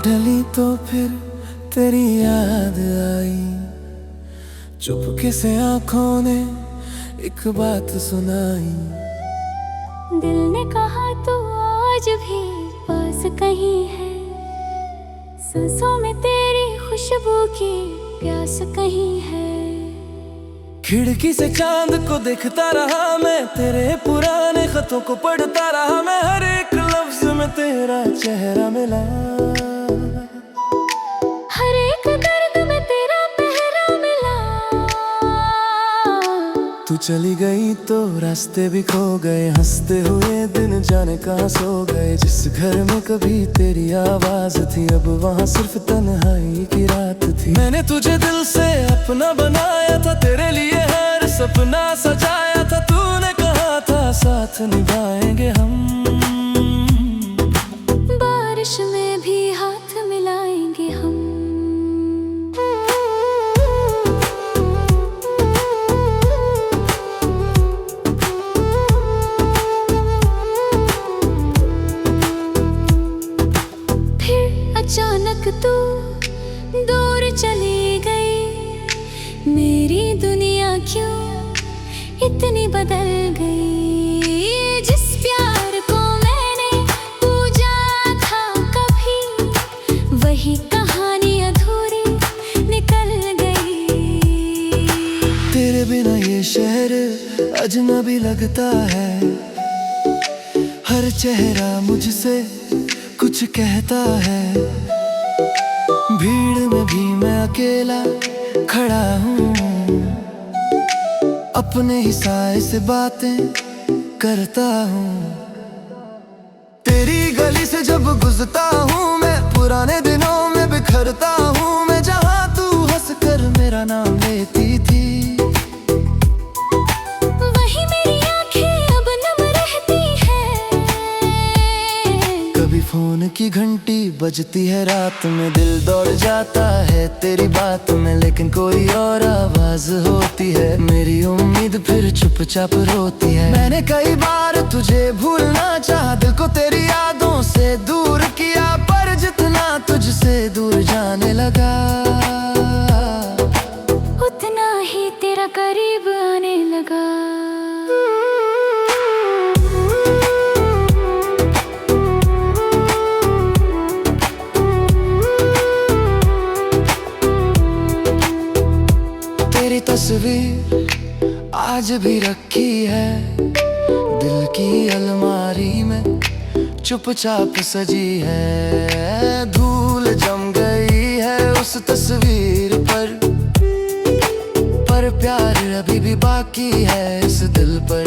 ढली तो फिर तेरी याद आई। चुपके से आंखों ने एक बात सुनाई। दिल ने कहा तू आज भी पास कहीं है, सांसों में तेरी खुशबू की प्यास कहीं है। खिड़की से चांद को देखता रहा मैं, तेरे पुराने खतों को पढ़ता रहा मैं। हर एक लफ्ज में तेरा चेहरा मिला, हर एक दर्द में तेरा पहरा मिला। तू चली गई तो रास्ते भी खो गए, हंसते हुए दिन जाने कहाँ सो गए। जिस घर में कभी तेरी आवाज थी अब वहाँ सिर्फ तन्हाई की रात थी। मैंने तुझे दिल से अपना बनाया था, तेरे लिए हर सपना सजाया था। तूने कहा था साथ निभाएंगे हम, बारिश में भी हाथ मिलाएंगे हम। फिर अचानक तू दूर चली गई, मेरी दुनिया क्यों इतनी बदल गई। जिस प्यार को मैंने पूजा था कभी, वही कहानी अधूरी निकल गई। तेरे बिना ये शहर अजनबी लगता है, हर चेहरा मुझसे कुछ कहता है। भीड़ में भी मैं अकेला खड़ा हूँ, अपने ही साए से बातें करता हूँ। तेरी गली से जब गुजरता हूँ मैं, पुराने दिनों में बिखरता हूँ मैं। जहाँ तू हंसकर मेरा नाम लेती थी, वही मेरी आंखें अब नम रहती है। कभी फोन की घंटी बजती है रात में, दिल दौड़ जाता है तेरी बात में। लेकिन कोई और आवाज होती है, मेरी उम्मीद फिर चुपचाप रोती है। मैंने कई बार तुझे भूलना चाहा, दिल को तेरी यादों से दूर किया। पर जितना तुझसे दूर जाने लगा, उतना ही तेरा करीब आने लगा। तेरी तस्वीर आज भी रखी है दिल की अलमारी में, चुपचाप सजी है। धूल जम गई है उस तस्वीर पर प्यार अभी भी बाकी है इस दिल पर।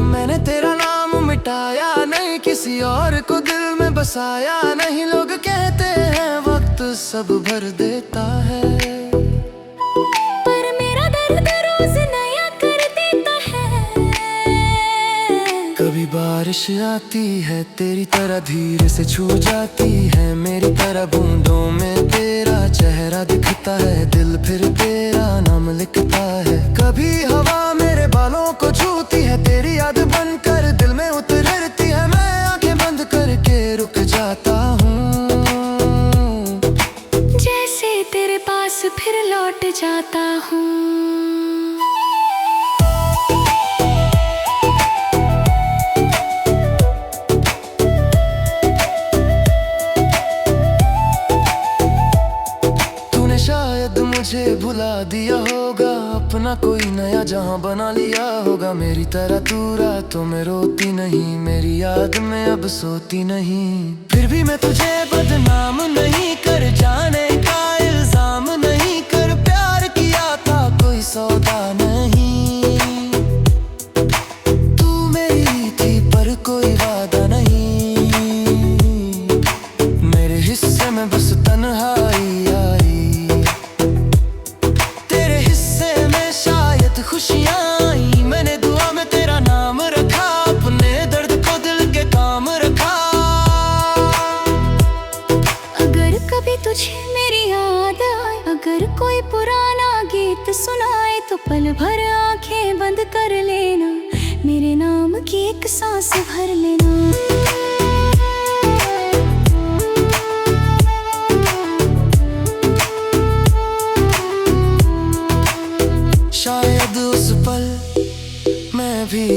मैंने तेरा नाम मिटाया नहीं, किसी और को दिल में बसाया नहीं। लोग कहते हैं वक्त सब भर देता है, पर मेरा दर्द रोज नया कर देता है। कभी बारिश आती है तेरी तरह धीरे से छू जाती है, मेरी तरह बूंदों में तेरा चेहरा दिखता है। दिल फिर तेरा नाम लिखता है। कभी हवा मेरे बालों को छूती है, तेरी याद बनकर दिल में उतरती है। मैं आंखें बंद करके रुक जाता हूँ, जैसे तेरे पास फिर लौट जाता हूँ। मुझे भुला दिया होगा, अपना कोई नया जहां बना लिया होगा। मेरी तरह तू रातों में रोती नहीं, मेरी याद में अब सोती नहीं। फिर भी मैं तुझे बदनाम नहीं कर, जाने का इल्जाम नहीं कर। प्यार किया था कोई सौदा नहीं, तू मेरी थी पर कोई वादा नहीं। मेरे हिस्से में बस तन्हाई आई, खुशियाँ आई। मैंने दुआ में तेरा नाम रखा, अपने दर्द को दिल के काम रखा। अगर कभी तुझे मेरी याद आए, अगर कोई पुराना गीत सुनाए, तो पल भर आंखें बंद कर लेना, मेरे नाम की एक सांस भर लेना।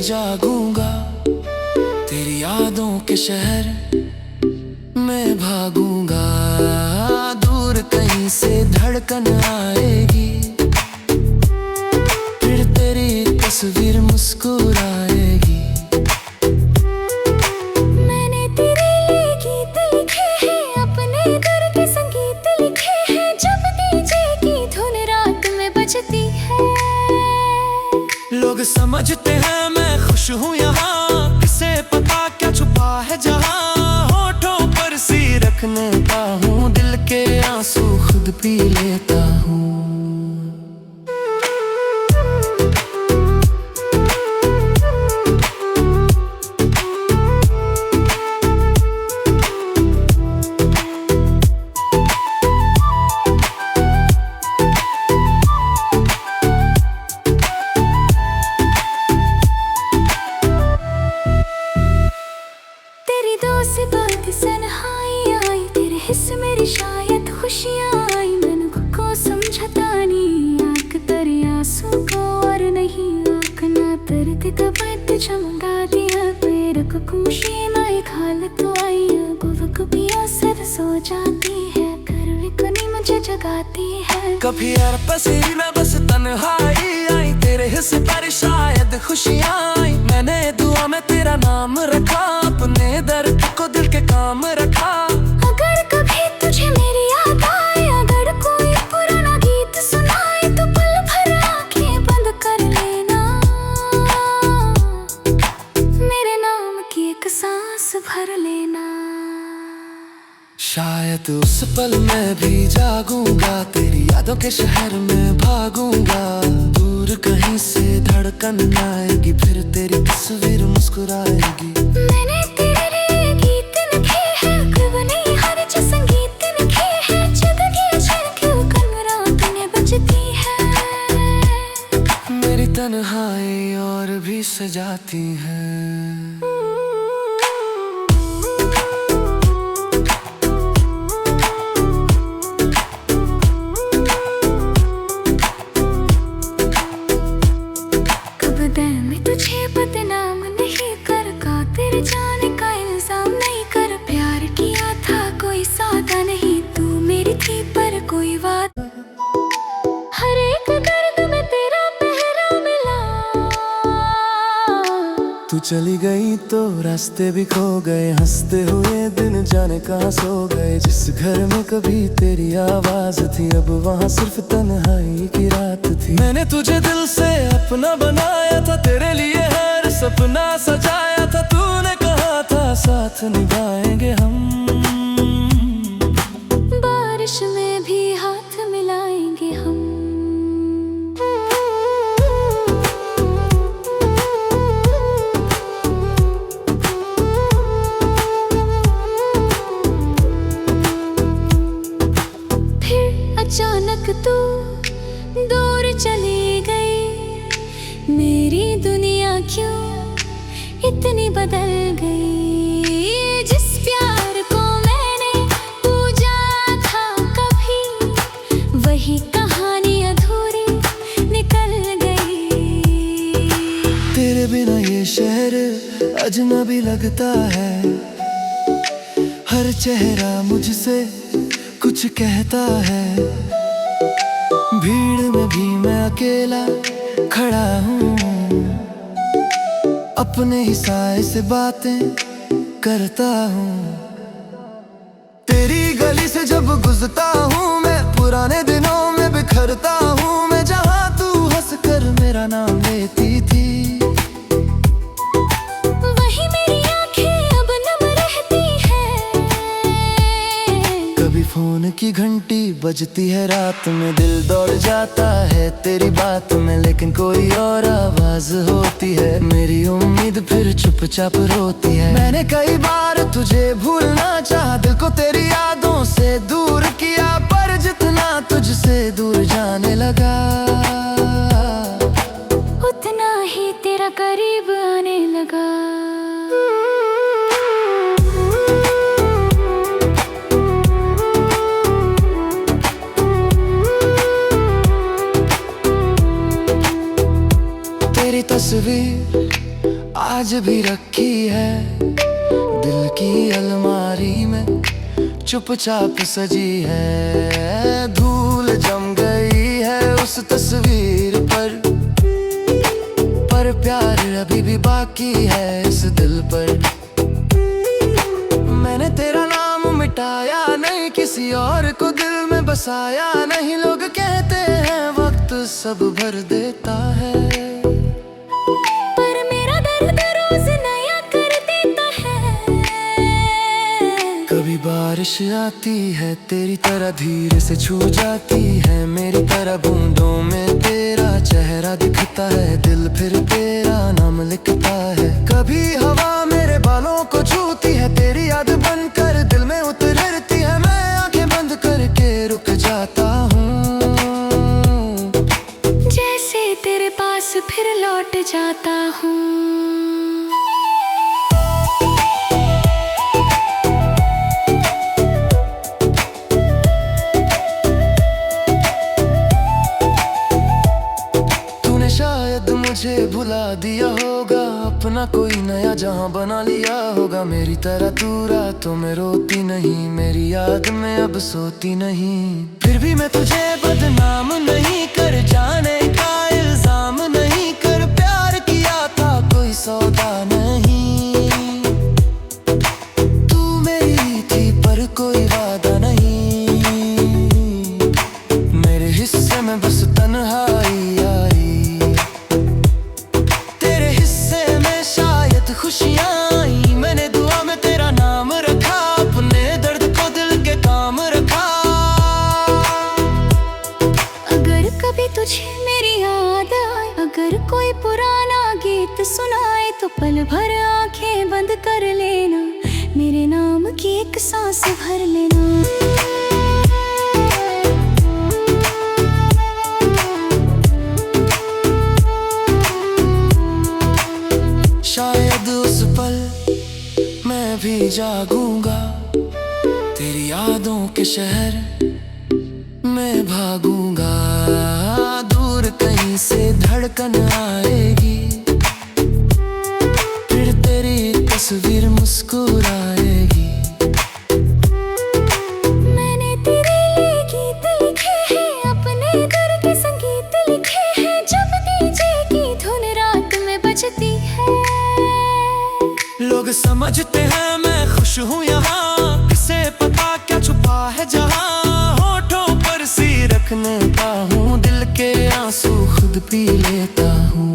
जागूंगा, तेरी यादों के शहर में भागूंगा। दूर कहीं से धड़कन आएगी, फिर तेरी तस्वीर मुस्कुराएगी। मैंने तेरे लिए गीत लिखे हैं, अपने दर्द के संगीत लिखे हैं। जब डीजे की धुन रात में बजती है, लोग समझते हैं मैं खुश हूँ यहाँ, किसे पता क्या छुपा है जहाँ। होठों पर सी रख लेता हूँ, दिल के आंसू खुद पी लेता हूँ। से बात सनहाई आई, तेरे हिस्से मेरी शायद खुशियाँ आई। मन को समझता नहीं, आँख तेरे आंसू को और नहीं आँख ना दर्द का बात चमका दिया। पैर को खुशी ना एक हालत आई, गुवक भी असर सो जाती है, करवी को नहीं मुझे जगाती है। कभी यार पसीरी में बस तन्हाई आई, तेरे हिस्से पर शायद खुशियाँ आई। मैंने दुआ में तेरा नाम रखा, अपने दर्द को दिल के काम रखा। अगर कभी तुझे मेरी याद आए, अगर कोई पुराना गीत सुनाए, तो पल भर आंखें बंद कर लेना, मेरे नाम की एक सांस भर लेना। शायद उस पल मैं भी जागूंगा, तेरी यादों के शहर में भागूंगा। दूर कहीं से धड़कन आएगी, फिर तेरी तस्वीर मुस्कुराएगी। मैंने तेरे लिए गीत लिखे हैं, कब नहीं हर जो संगीत लिखे हैं। जग की झलकियों कन रात में बजती है, मेरी तन्हाई और भी सजाती है। तुझे बदनाम नहीं कर, तेरे जाने का इल्जाम नहीं कर। प्यार किया था कोई सादा नहीं, तू मेरी थी पर कोई बात। हर एक दर्द में तेरा पहरा मिला, तू चली गई तो रास्ते भी खो गए, हंसते हुए दिन जाने कहाँ सो गए। जिस घर में कभी तेरी आवाज थी, अब वहाँ सिर्फ तन्हाई की रात थी। मैंने तुझे दिल से अपना बनाया था, तेरे लिए हर सपना सजाया था। तूने कहा था साथ निभाएंगे हम, बारिश में भी हाथ मिलाएंगे हम। अचानक तू दूर चली गई, मेरी दुनिया क्यों इतनी बदल गई। जिस प्यार को मैंने पूजा था कभी, वही कहानी अधूरी निकल गई। तेरे बिना ये शहर अजनबी लगता है, हर चेहरा मुझसे कुछ कहता है। भीड़ में भी मैं अकेला खड़ा हूँ, अपने ही साए से बातें करता हूँ। तेरी गली से जब गुजरता हूँ मैं, पुराने दिनों में बिखरता हूँ मैं। जहाँ तू हंस कर मेरा नाम लेती थी, वही मेरी आंखें अब नम रहती है। कभी फोन की घंटी बजती है रात में, दिल दौड़ जाता है तेरी बात में। लेकिन कोई और आवाज होती है, मेरी उम्मीद फिर चुपचाप रोती है। मैंने कई बार तुझे भूलना चाहा, दिल को तेरी यादों से दूर किया। पर जितना तुझसे दूर जाने लगा, उतना ही तेरा करीब आने लगा। तेरी तस्वीर आज भी रखी है दिल की अलमारी में, चुपचाप सजी है। धूल जम गई है उस तस्वीर पर प्यार अभी भी बाकी है इस दिल पर। मैंने तेरा नाम मिटाया नहीं, किसी और को दिल में बसाया नहीं। लोग कहते हैं वक्त सब भर देता है, पर मेरा दर्द रोज नया कर देता है। कभी बारिश आती है तेरी तरह धीरे से छू जाती है, मेरी तरह बूंदों में तेरा चेहरा दिखता है। दिल फिर तेरा नाम लिखता है। कभी हवा मेरे बालों को छूती है, तेरी याद बनकर दिल में उतरती है। मैं आंखें बंद करके रुक जाता हूँ, जैसे तेरे पास फिर लौट जाता हूँ। शायद मुझे भुला दिया होगा, अपना कोई नया जहां बना लिया होगा। मेरी तरह तू रातों में रोती नहीं, मेरी याद में अब सोती नहीं। फिर भी मैं तुझे बदनाम नहीं कर, जाने का इल्जाम नहीं कर। प्यार किया था कोई सौदा नहीं, तू मेरी थी पर कोई वादा नहीं। मेरे हिस्से में बस तन्हाई आई, खुशियाँ आई। मैंने दुआ में तेरा नाम रखा, अपने दर्द को दिल के काम रखा। अगर कभी तुझे मेरी याद आए, अगर कोई पुराना गीत सुनाए, तो पल भर आंखें बंद कर लेना, मेरे नाम की एक सांस भर लेना। शायद उस पल मैं भी जागूंगा, तेरी यादों के शहर में भागूंगा। दूर कहीं से धड़कन आएगी, फिर तेरी तस्वीर मुस्कुराएगी। मैंने तेरे लिए गीत लिखे हैं, अपने दिल के संगीत लिखे हैं। जब डीजे की धुन रात में बजती है, लोग समझते हैं मैं खुश हूँ यहाँ, किसे पता क्या छुपा है जहाँ। होठों पर सी रखने का हूँ, दिल के आंसू खुद पी लेता हूँ।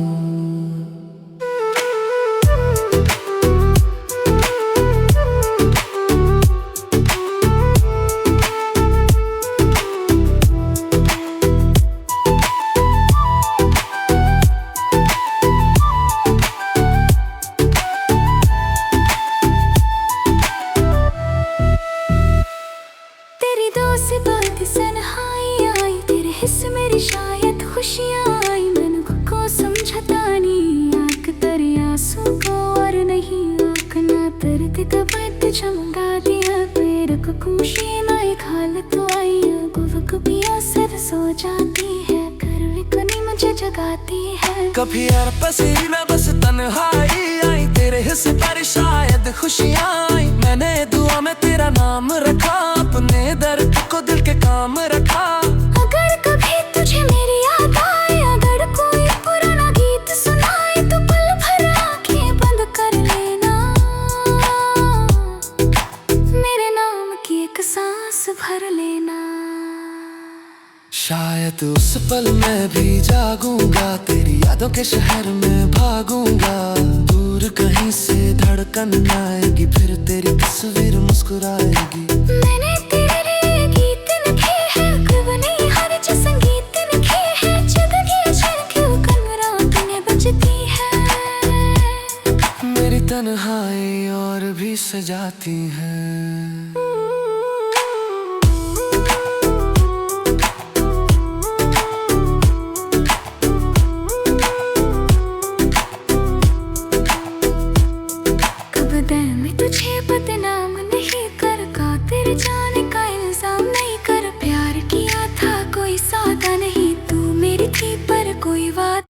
हिस्से मेरी शायद खुशियाँ आई, मैंने खुद को समझता नहीं। आँख तेरे आंसू को और नहीं आँख ना दर्द का बैठ चमका दिया। पैर को खुशी ना एक हालत आई, गुवक भी असर सो जाती है, करवी कनी मुझे जगाती है। कभी यार पसीना बस तन्हाई आई, तेरे हिस्से पर शायद खुशियाँ आई। मैंने दुआ में तेरा नाम रखा, अपने दर्द को दिल के काम रखा। अगर कभी तुझे मेरी याद आए, अगर कोई पुराना गीत सुनाए, तो पल भर आंखें बंद कर लेना, मेरे नाम की एक सांस भर लेना। शायद उस पल मैं भी जागूंगा, तेरी यादों के शहर में भागूंगा। दूर कहीं से धड़कन आएगी, फिर तेरी तस्वीर मुस्कुराएगी। मैंने तेरे लिए गीत लिखे हैं, कभी हर संगीत लिखे हैं। जब की झलकियों कन रात में बजती है, मेरी तन्हाई और भी सजाती है। तुझे बदनाम नहीं